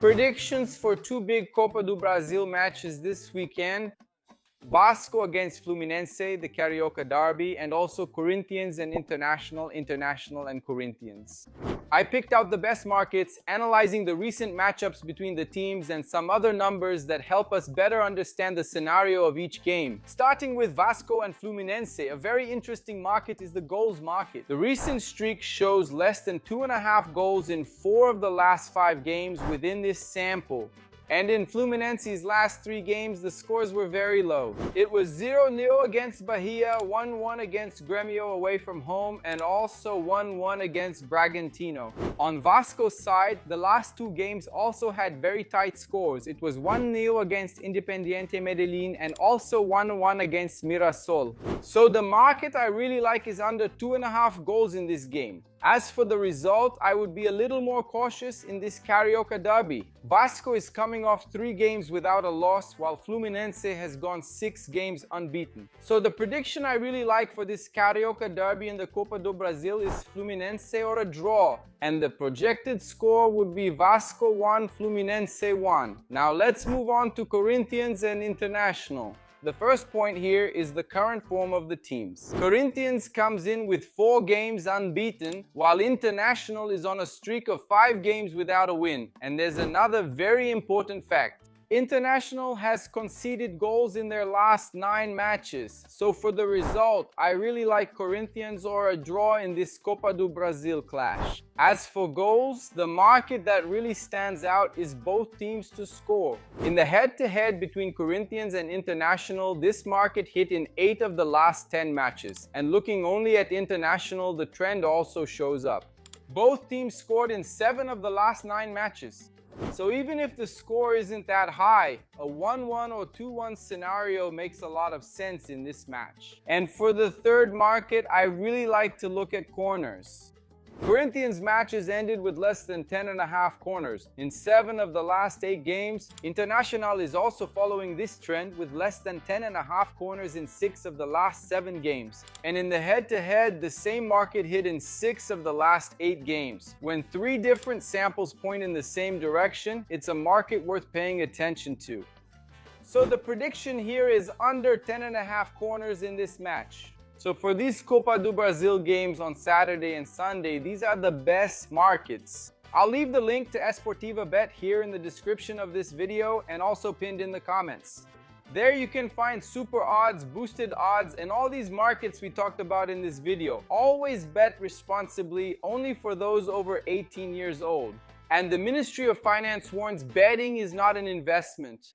Predictions for two big Copa do Brasil matches this weekend. Vasco against Fluminense, the Carioca derby, and also Corinthians and International and Corinthians. I picked out the best markets, analyzing the recent matchups between the teams and some other numbers that help us better understand the scenario of each game. Starting with Vasco and Fluminense, a very interesting market is the goals market. The recent streak shows less than 2.5 goals in 4 of the last 5 games within this sample. And in Fluminense's last 3 games, the scores were very low. It was 0-0 against Bahia, 1-1 against Grêmio away from home, and also 1-1 against Bragantino. On Vasco's side, the last 2 games also had very tight scores. It was 1-0 against Independiente Medellin and also 1-1 against Mirassol. So the market I really like is under 2.5 goals in this game. As for the result, I would be a little more cautious in this Carioca derby. Vasco is coming off 3 games without a loss, while Fluminense has gone 6 games unbeaten. So the prediction I really like for this Carioca derby in the Copa do Brasil is Fluminense or a draw. And the projected score would be Vasco 1, Fluminense 1. Now let's move on to Corinthians and International. The first point here is the current form of the teams. Corinthians comes in with 4 games unbeaten, while International is on a streak of 5 games without a win. And there's another very important fact. International has conceded goals in their last 9 matches. So for the result, I really like Corinthians or a draw in this Copa do Brasil clash. As for goals, the market that really stands out is both teams to score. In the head-to-head between Corinthians and International, this market hit in 8 of the last 10 matches. And looking only at International, the trend also shows up. Both teams scored in 7 of the last 9 matches. So even if the score isn't that high, a 1-1 or 2-1 scenario makes a lot of sense in this match. And for the third market, I really like to look at corners. Corinthians matches ended with less than 10.5 corners. In 7 of the last 8 games, Internacional is also following this trend with less than 10.5 corners in 6 of the last 7 games. And in the head-to-head, the same market hit in 6 of the last 8 games. When 3 different samples point in the same direction, it's a market worth paying attention to. So the prediction here is under 10.5 corners in this match. So for these Copa do Brasil games on Saturday and Sunday, these are the best markets. I'll leave the link to Esportiva Bet here in the description of this video and also pinned in the comments. There you can find super odds, boosted odds, and all these markets we talked about in this video. Always bet responsibly, only for those over 18 years old. And the Ministry of Finance warns betting is not an investment.